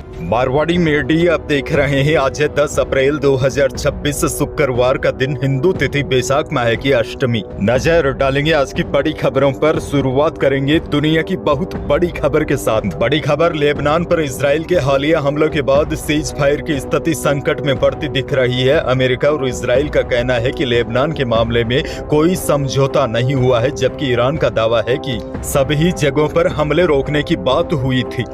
Marwari media आप देख रहे हैं। आज है 10 अप्रैल 2026 शुक्रवार का दिन, हिंदू तिथि बैसाख माह की अष्टमी। नजर डालेंगे आज की बड़ी खबरों पर। शुरुआत करेंगे दुनिया की बहुत बड़ी खबर के साथ। बड़ी खबर, लेबनान पर इजराइल के हालिया हमलों के बाद सीज फायर की स्थिति संकट में बढ़ती दिख रही है। अमेरिका और इजराइल का कहना है कि लेबनान के मामले में कोई समझौता नहीं हुआ है, जबकि ईरान का दावा है कि सभी जगहों पर हमले रोकने की बात हुई थी।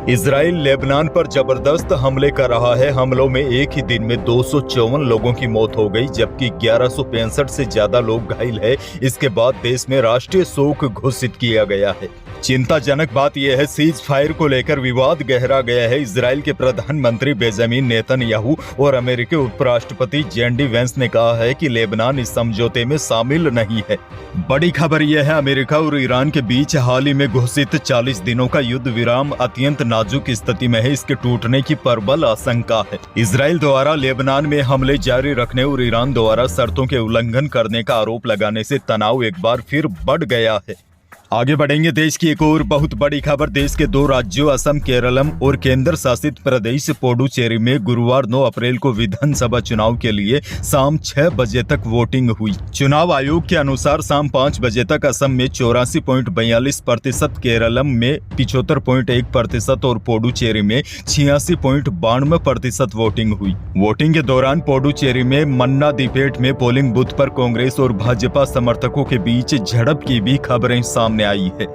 इजराइल लेबनान पर जबरदस्त हमले कर रहा है। हमलों में एक ही दिन में 254 लोगों की मौत हो गई, जबकि 1165 से ज्यादा लोग घायल हैं। इसके बाद देश में राष्ट्रीय शोक घोषित किया गया है। चिंताजनक बात यह है, सीज फायर को लेकर विवाद गहरा गया है। इजराइल के प्रधानमंत्री बेंजामिन नेतन्याहू और अमेरिकी उपराष्ट्रपति जेडी वेंस ने कहा है कि लेबनान इस समझौते में शामिल नहीं है। बड़ी खबर यह है, अमेरिका और ईरान के बीच हाल ही में घोषित 40 दिनों का युद्ध विराम अत्यंत नाजुक स्थिति में है। इसके टूटने की प्रबल आशंका है। इजराइल द्वारा लेबनान में हमले जारी रखने और ईरान द्वारा शर्तों के उल्लंघन करने का आरोप लगाने से तनाव एक बार फिर बढ़ गया है। आगे बढ़ेंगे। देश की एक और बहुत बड़ी खबर, देश के 2 राज्यों असम, केरलम और केंद्र शासित प्रदेश पुडुचेरी में गुरुवार 9 अप्रैल को विधानसभा चुनाव के लिए शाम 6 बजे तक वोटिंग हुई। चुनाव आयोग के अनुसार शाम 5 बजे तक असम में 84.42%, केरलम में 75.1% और पुडुचेरी में 86.92% वोटिंग हुई। वोटिंग के दौरान पुडुचेरी में मन्नादीपेट में पोलिंग बूथ पर कांग्रेस और भाजपा समर्थकों के बीच झड़प की भी खबरें सामने आई है।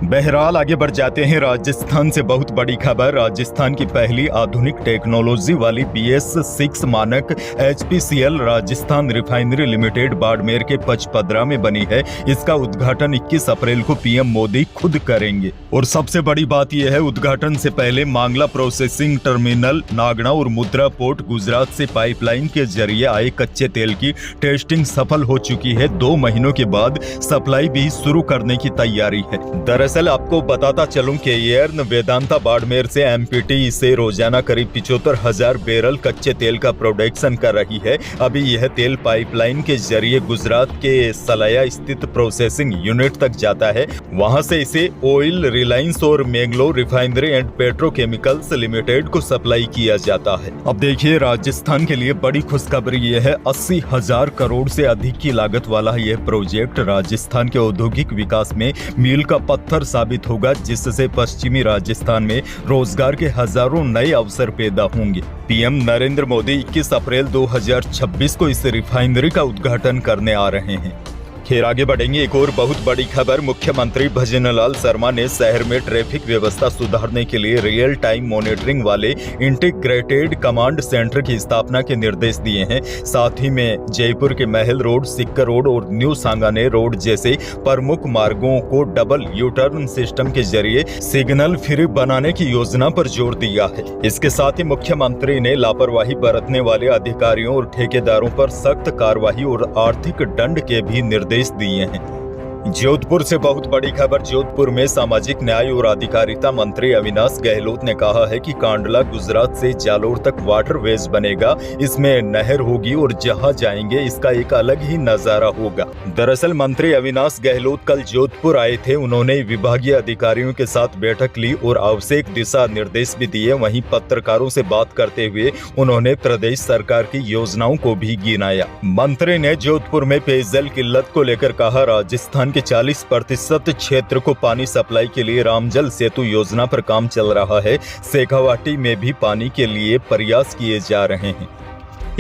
बहरहाल आगे बढ़ जाते हैं। राजस्थान से बहुत बड़ी खबर, राजस्थान की पहली आधुनिक टेक्नोलॉजी वाली BS6 मानक HPCL Rajasthan refinery limited Barmer के पचपदरा में बनी है। इसका उद्घाटन 21 अप्रैल को PM मोदी खुद करेंगे। और सबसे बड़ी बात यह है, उद्घाटन से पहले मांगला प्रोसेसिंग टर्मिनल, नागड़ा और मुद्रा पोर्ट गुजरात से पाइपलाइन के जरिए आए कच्चे तेल की टेस्टिंग सफल हो चुकी है। 2 महीनों के बाद सप्लाई भी शुरू करने की तैयारी है। दरअसल आपको बताता चलूं कि एयर वेदांता बाड़मेर से MPT से रोजाना करीब 75,000 बैरल कच्चे तेल का प्रोडक्शन कर रही है। अभी यह तेल पाइपलाइन के जरिए गुजरात के सलाया स्थित प्रोसेसिंग यूनिट तक जाता है। वहां से इसे ऑयल रिलायंस और Mangalore refinery and petrochemicals limited को सप्लाई किया जाता है। अब देखिए, राजस्थान के लिए बड़ी खुशखबरी यह है, 80,000 करोड़ से अधिक की लागत वाला यह प्रोजेक्ट राजस्थान के औद्योगिक विकास में मील का पत्थर साबित होगा, जिससे पश्चिमी राजस्थान में रोजगार के हजारों नए अवसर पैदा होंगे। PM नरेंद्र मोदी 21 अप्रैल 2026 को इस रिफाइनरी का उद्घाटन करने आ रहे हैं। फिर आगे बढ़ेंगे। एक और बहुत बड़ी खबर, मुख्यमंत्री भजनलाल शर्मा ने शहर में ट्रैफिक व्यवस्था सुधारने के लिए रियल टाइम मॉनिटरिंग वाले इंटीग्रेटेड कमांड सेंटर की स्थापना के निर्देश दिए हैं। साथ ही में जयपुर के महल रोड, सिक्कर रोड और न्यू सांगानेर रोड जैसे प्रमुख मार्गों को डबल U-टर्न सिस्टम के जरिए सिग्नल फ्री बनाने की योजना पर जोर दिया है। इसके साथ ही मुख्यमंत्री ने लापरवाही बरतने वाले अधिकारियों और ठेकेदारों पर सख्त कार्रवाई और आर्थिक दंड के भी निर्देश दिए हैं। जोधपुर से बहुत बड़ी खबर, जोधपुर में सामाजिक न्याय और अधिकारिता मंत्री अविनाश गहलोत ने कहा है कि कांडला गुजरात से जालोर तक वाटरवेज बनेगा। इसमें नहर होगी और जहां जाएंगे इसका एक अलग ही नजारा होगा। दरअसल मंत्री अविनाश गहलोत कल जोधपुर आए थे। उन्होंने विभागीय अधिकारियों के साथ बैठक ली और आवश्यक दिशा निर्देश भी दिए। वहीं पत्रकारों से बात करते हुए उन्होंने प्रदेश सरकार की योजनाओं को भी गिनाया। मंत्री ने जोधपुर में पेयजल किल्लत को लेकर कहा, राजस्थान के 40% क्षेत्र को पानी सप्लाई के लिए रामजल सेतु योजना पर काम चल रहा है। शेखावाटी में भी पानी के लिए प्रयास किए जा रहे हैं।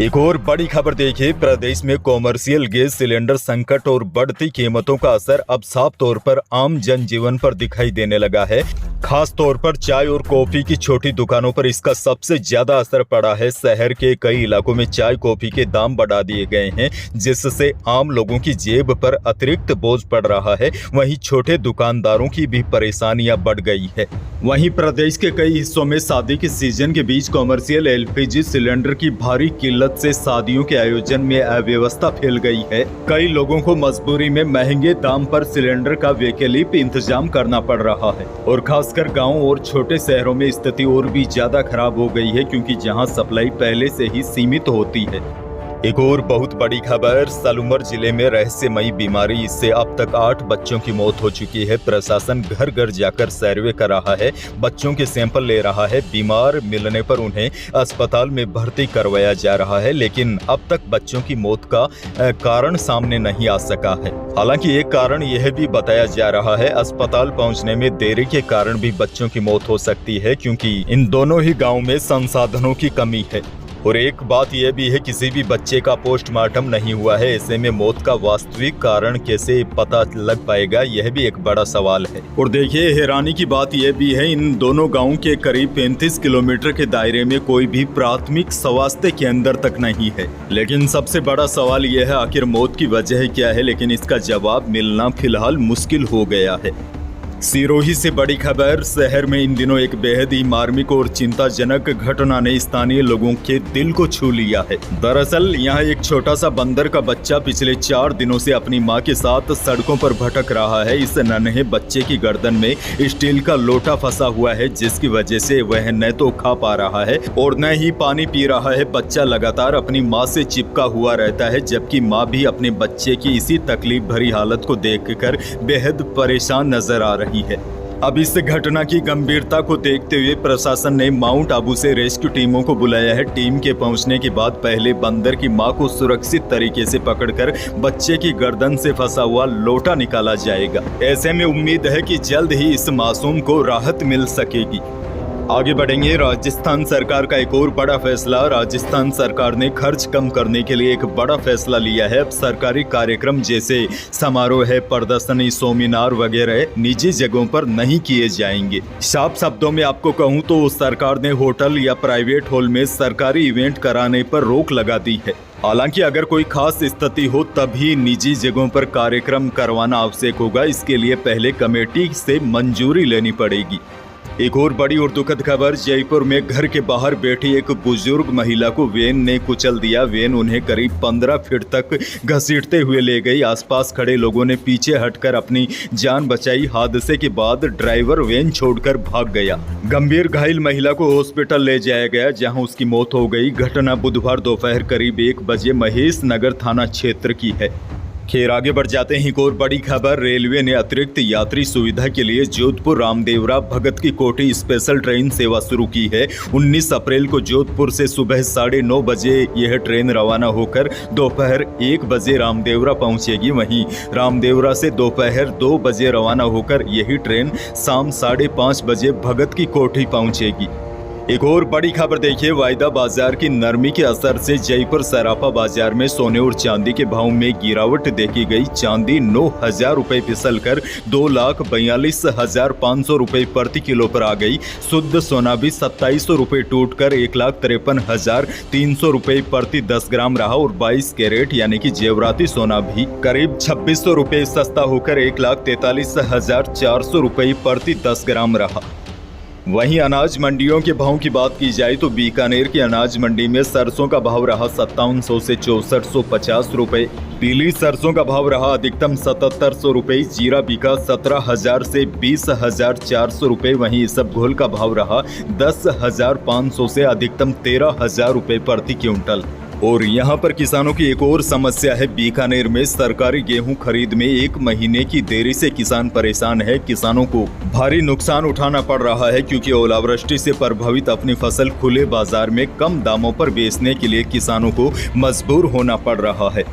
एक और बड़ी खबर देखिए, प्रदेश में कॉमर्शियल गैस सिलेंडर संकट और बढ़ती कीमतों का असर अब साफ तौर पर आम जनजीवन पर दिखाई देने लगा है। खास तौर पर चाय और कॉफी की छोटी दुकानों पर इसका सबसे ज्यादा असर पड़ा है। शहर के कई इलाकों में चाय कॉफी के दाम बढ़ा दिए गए हैं, जिससे आम लोगों की जेब पर अतिरिक्त बोझ पड़ रहा है। वहीं छोटे दुकानदारों की भी परेशानियां बढ़ गई है। वहीं प्रदेश के कई हिस्सों में शादी के सीजन के बीच कॉमर्शियल LPG सिलेंडर की भारी किल्लत से शादियों के आयोजन में अव्यवस्था फैल गई है। कई लोगों को मजबूरी में महंगे दाम पर सिलेंडर का वैकल्पिक इंतजाम करना पड़ रहा है और खासकर गांव और छोटे शहरों में स्थिति और भी ज्यादा खराब हो गई है, क्योंकि जहां सप्लाई पहले से ही सीमित होती है। एक और बहुत बड़ी खबर, सालुमर जिले में रहस्यमयी बीमारी से अब तक 8 बच्चों की मौत हो चुकी है। प्रशासन घर घर जाकर सर्वे कर रहा है, बच्चों के सैंपल ले रहा है। बीमार मिलने पर उन्हें अस्पताल में भर्ती करवाया जा रहा है, लेकिन अब तक बच्चों की मौत का कारण सामने नहीं आ सका है। हालांकि एक कारण यह भी बताया जा रहा है, अस्पताल पहुंचने में देरी के कारण भी बच्चों की मौत हो सकती है, क्योंकि इन दोनों ही गाँव में संसाधनों की कमी है। और एक बात यह भी है, किसी भी बच्चे का पोस्टमार्टम नहीं हुआ है। ऐसे में मौत का वास्तविक कारण कैसे पता लग पाएगा, यह भी एक बड़ा सवाल है। और देखिए, हैरानी की बात यह भी है, इन दोनों गांवों के करीब 35 किलोमीटर के दायरे में कोई भी प्राथमिक स्वास्थ्य केंद्र तक नहीं है। लेकिन सबसे बड़ा सवाल यह है, आखिर मौत की वजह क्या है, लेकिन इसका जवाब मिलना फिलहाल मुश्किल हो गया है। सिरोही से बड़ी खबर, शहर में इन दिनों एक बेहद ही मार्मिक और चिंताजनक घटना ने स्थानीय लोगों के दिल को छू लिया है। दरअसल यहाँ एक छोटा सा बंदर का बच्चा पिछले 4 दिनों से अपनी मां के साथ सड़कों पर भटक रहा है। इस नन्हे बच्चे की गर्दन में स्टील का लोटा फंसा हुआ है, जिसकी वजह से वह न तो खा पा रहा है और न ही पानी पी रहा है। बच्चा लगातार अपनी माँ से चिपका हुआ रहता है, जबकि माँ भी अपने बच्चे की इसी तकलीफ भरी हालत को देखकर बेहद परेशान नजर आ रही है। अब इस घटना की गंभीरता को देखते हुए प्रशासन ने माउंट आबू से रेस्क्यू टीमों को बुलाया है। टीम के पहुंचने के बाद पहले बंदर की मां को सुरक्षित तरीके से पकड़कर बच्चे की गर्दन से फंसा हुआ लोटा निकाला जाएगा। ऐसे में उम्मीद है कि जल्द ही इस मासूम को राहत मिल सकेगी। आगे बढ़ेंगे, राजस्थान सरकार का एक और बड़ा फैसला। राजस्थान सरकार ने खर्च कम करने के लिए एक बड़ा फैसला लिया है। अब सरकारी कार्यक्रम जैसे समारोह, प्रदर्शनी, सेमिनार वगैरह निजी जगहों पर नहीं किए जाएंगे। साफ शब्दों में आपको कहूं तो सरकार ने होटल या प्राइवेट हॉल में सरकारी इवेंट कराने पर रोक लगा दी है। हालांकि अगर कोई खास स्थिति हो तभी निजी जगहों पर कार्यक्रम करवाना आवश्यक होगा। इसके लिए पहले कमेटी से मंजूरी लेनी पड़ेगी। एक और बड़ी और दुखद खबर, जयपुर में घर के बाहर बैठी एक बुजुर्ग महिला को वैन ने कुचल दिया। वैन उन्हें करीब 15 फीट तक घसीटते हुए ले गई। आसपास खड़े लोगों ने पीछे हटकर अपनी जान बचाई। हादसे के बाद ड्राइवर वैन छोड़कर भाग गया। गंभीर घायल महिला को हॉस्पिटल ले जाया गया, जहां उसकी मौत हो गई। घटना बुधवार दोपहर करीब 1 बजे महेश नगर थाना क्षेत्र की है। खैर, आगे बढ़ जाते हैं। एक और बड़ी खबर, रेलवे ने अतिरिक्त यात्री सुविधा के लिए जोधपुर रामदेवरा भगत की कोठी स्पेशल ट्रेन सेवा शुरू की है। 19 अप्रैल को जोधपुर से सुबह 9:30 बजे यह ट्रेन रवाना होकर दोपहर 1 बजे रामदेवरा पहुंचेगी। वहीं रामदेवरा से दोपहर 2 बजे रवाना होकर यही ट्रेन शाम 5:30 बजे भगत की कोठी पहुंचेगी। एक और बड़ी खबर देखिए, वायदा बाजार की नरमी के असर से जयपुर सराफा बाजार में सोने और चांदी के भाव में गिरावट देखी गई। चांदी 9,000 रुपए फिसल कर 2,42,500 रुपए प्रति किलो पर आ गई। शुद्ध सोना भी 2,700 रुपए टूट कर 1,53,300 रुपए प्रति 10 ग्राम रहा और 22 कैरेट यानी कि जेवराती सोना भी करीब 2,600 रुपए सस्ता होकर 1,43,400 रुपए प्रति 10 ग्राम रहा। वहीं अनाज मंडियों के भाव की बात की जाए तो बीकानेर की अनाज मंडी में सरसों का भाव रहा 5700 से 6450 रुपए। पीली सरसों का भाव रहा अधिकतम 7700 रुपए। जीरा बिका 17,000 से 20,400 रुपए। वहीं इसबगोल का भाव रहा 10,500 से अधिकतम 13,000 रुपए प्रति क्विंटल। और यहाँ पर किसानों की एक और समस्या है। बीकानेर में सरकारी गेहूं खरीद में 1 महीने की देरी से किसान परेशान है। किसानों को भारी नुकसान उठाना पड़ रहा है, क्योंकि ओलावृष्टि से प्रभावित अपनी फसल खुले बाजार में कम दामों पर बेचने के लिए किसानों को मजबूर होना पड़ रहा है।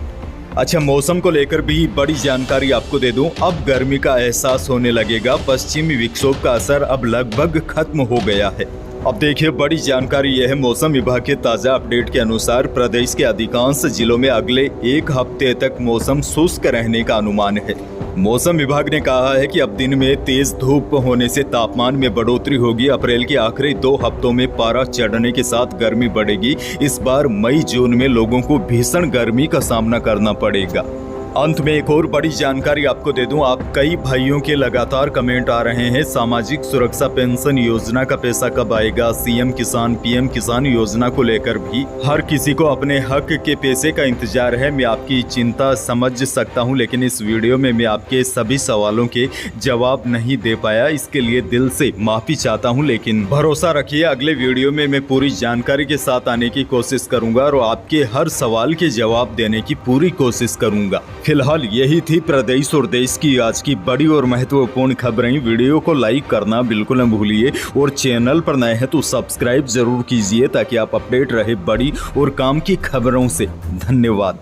अच्छा, मौसम को लेकर भी बड़ी जानकारी आपको दे दूं। अब गर्मी का एहसास होने लगेगा। पश्चिमी विक्षोभ का असर अब लगभग खत्म हो गया है। अब देखिए, बड़ी जानकारी यह है, मौसम विभाग के ताज़ा अपडेट के अनुसार प्रदेश के अधिकांश जिलों में अगले 1 हफ्ते तक मौसम शुष्क रहने का अनुमान है। मौसम विभाग ने कहा है कि अब दिन में तेज धूप होने से तापमान में बढ़ोतरी होगी। अप्रैल के आखिरी 2 हफ्तों में पारा चढ़ने के साथ गर्मी बढ़ेगी। इस बार मई जून में लोगों को भीषण गर्मी का सामना करना पड़ेगा। अंत में एक और बड़ी जानकारी आपको दे दूं, आप कई भाइयों के लगातार कमेंट आ रहे हैं सामाजिक सुरक्षा पेंशन योजना का पैसा कब आएगा, सीएम किसान पीएम किसान योजना को लेकर भी हर किसी को अपने हक के पैसे का इंतजार है। मैं आपकी चिंता समझ सकता हूं, लेकिन इस वीडियो में मैं आपके सभी सवालों के जवाब नहीं दे पाया, इसके लिए दिल से माफी चाहता हूं। लेकिन भरोसा रखिए, अगले वीडियो में मैं पूरी जानकारी के साथ आने की कोशिश करूंगा और आपके हर सवाल के जवाब देने की पूरी कोशिश करूंगा। फिलहाल यही थी प्रदेश और देश की आज की बड़ी और महत्वपूर्ण खबरें। वीडियो को लाइक करना बिल्कुल न भूलिए और चैनल पर नए हैं तो सब्सक्राइब जरूर कीजिए ताकि आप अपडेट रहे बड़ी और काम की खबरों से। धन्यवाद।